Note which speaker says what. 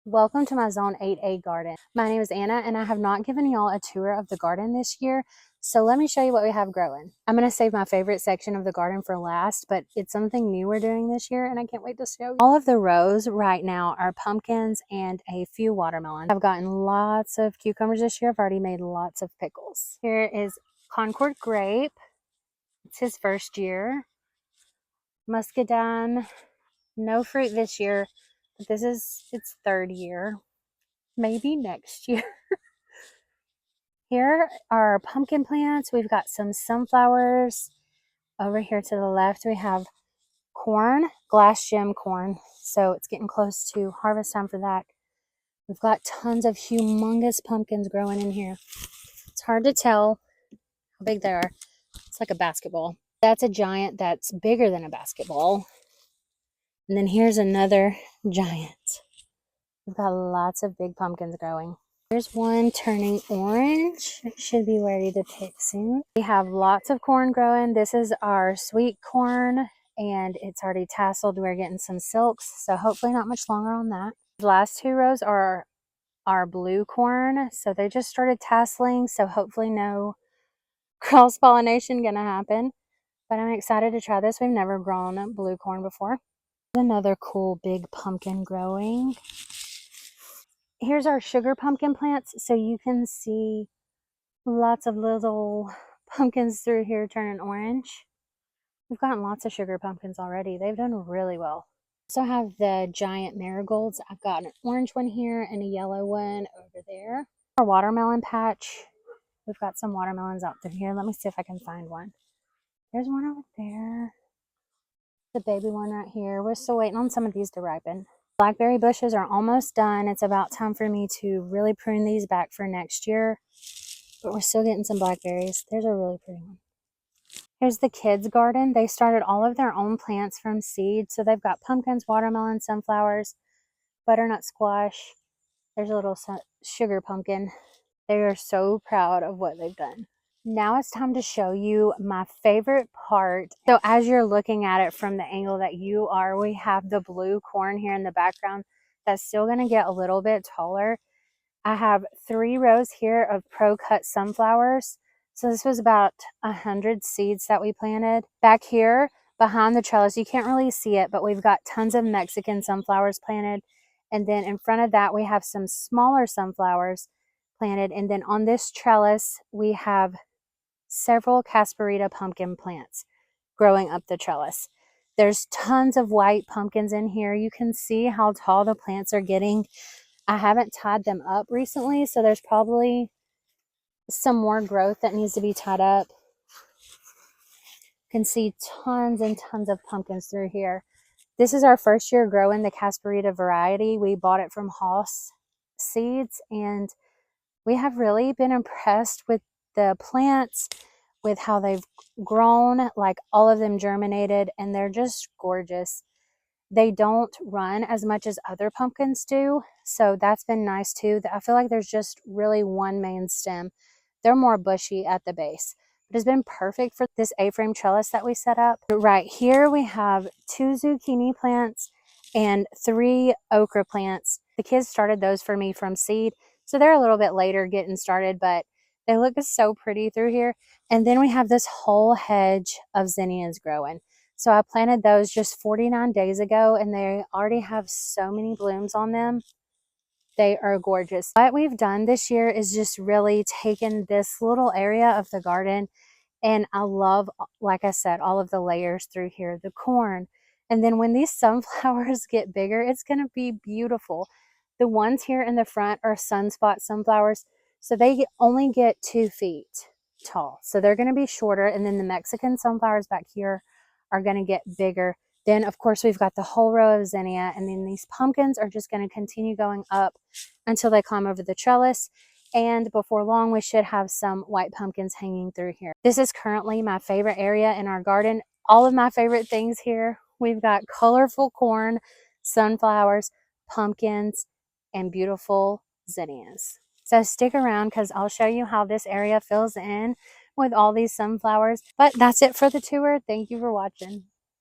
Speaker 1: Welcome to my Zone 8A garden. My name is Anna and I have not given y'all a tour of the garden this year, so let me show you what we have growing. I'm going to save my favorite section of the garden for last, but it's something new we're doing this year and I can't wait to show you. All of the rows right now are pumpkins and a few watermelons. I've gotten lots of cucumbers this year. I've already made lots of pickles. Here is Concord grape. It's his first year. Muscadine, no fruit this year, but this is its third year. Maybe next year. Here are pumpkin plants. We've got some sunflowers. Over here to the left, we have corn, glass gem corn. So it's getting close to harvest time for that. We've got tons of humongous pumpkins growing in here. It's hard to tell how big they are. It's like a basketball. That's a giant that's bigger than a basketball. And then here's another giant. We've got lots of big pumpkins growing. Here's one turning orange. It should be ready to pick soon. We have lots of corn growing. This is our sweet corn and it's already tasseled. We're getting some silks, so hopefully not much longer on that. The last two rows are our blue corn. So they just started tasseling, so hopefully no cross pollination gonna happen. But I'm excited to try this. We've never grown blue corn before. Another cool big pumpkin growing. Here's our sugar pumpkin plants, so you can see lots of little pumpkins through here turning orange. We've gotten lots of sugar pumpkins already. They've done really well. Also have the giant marigolds. I've got an orange one here and a yellow one over there. Our watermelon patch. We've got some watermelons out through here. Let me see if I can find one. There's one over there. The baby one right here. We're still waiting on some of these to ripen. Blackberry bushes are almost done. It's about time for me to really prune these back for next year. But we're still getting some blackberries. There's a really pretty one. Here's the kids' garden. They started all of their own plants from seed. So they've got pumpkins, watermelon, sunflowers, butternut squash. There's a little sugar pumpkin. They are so proud of what they've done. Now it's time to show you my favorite part. So as you're looking at it from the angle that you are, we have the blue corn here in the background that's still going to get a little bit taller. I have 3 rows here of pro-cut sunflowers. So this was about 100 seeds that we planted. Back here behind the trellis, you can't really see it, but we've got tons of Mexican sunflowers planted. And then in front of that, we have some smaller sunflowers planted. And then on this trellis, we have several Casparita pumpkin plants growing up the trellis. There's tons of white pumpkins in here. You can see how tall the plants are getting. I haven't tied them up recently, so there's probably some more growth that needs to be tied up. You can see tons and tons of pumpkins through here. This is our first year growing the Casparita variety. We bought it from Haas Seeds, and we have really been impressed with the plants, with how they've grown. Like, all of them germinated and they're just gorgeous. They don't run as much as other pumpkins do, so that's been nice too. I feel like there's just really one main stem. They're more bushy at the base. It has been perfect for this A-frame trellis that we set up. Right here we have 2 zucchini plants and 3 okra plants. The kids started those for me from seed, so they're a little bit later getting started, but they look so pretty through here. And then we have this whole hedge of zinnias growing. So I planted those just 49 days ago and they already have so many blooms on them. They are gorgeous. What we've done this year is just really taken this little area of the garden, and I love, like I said, all of the layers through here, the corn. And then when these sunflowers get bigger, it's going to be beautiful. The ones here in the front are sunspot sunflowers, so they only get 2 feet tall. So they're going to be shorter, and then the Mexican sunflowers back here are going to get bigger. Then, of course, we've got the whole row of zinnia, and then these pumpkins are just going to continue going up until they climb over the trellis. And before long, we should have some white pumpkins hanging through here. This is currently my favorite area in our garden. All of my favorite things here. We've got colorful corn, sunflowers, pumpkins, and beautiful zinnias. So stick around because I'll show you how this area fills in with all these sunflowers. But that's it for the tour. Thank you for watching.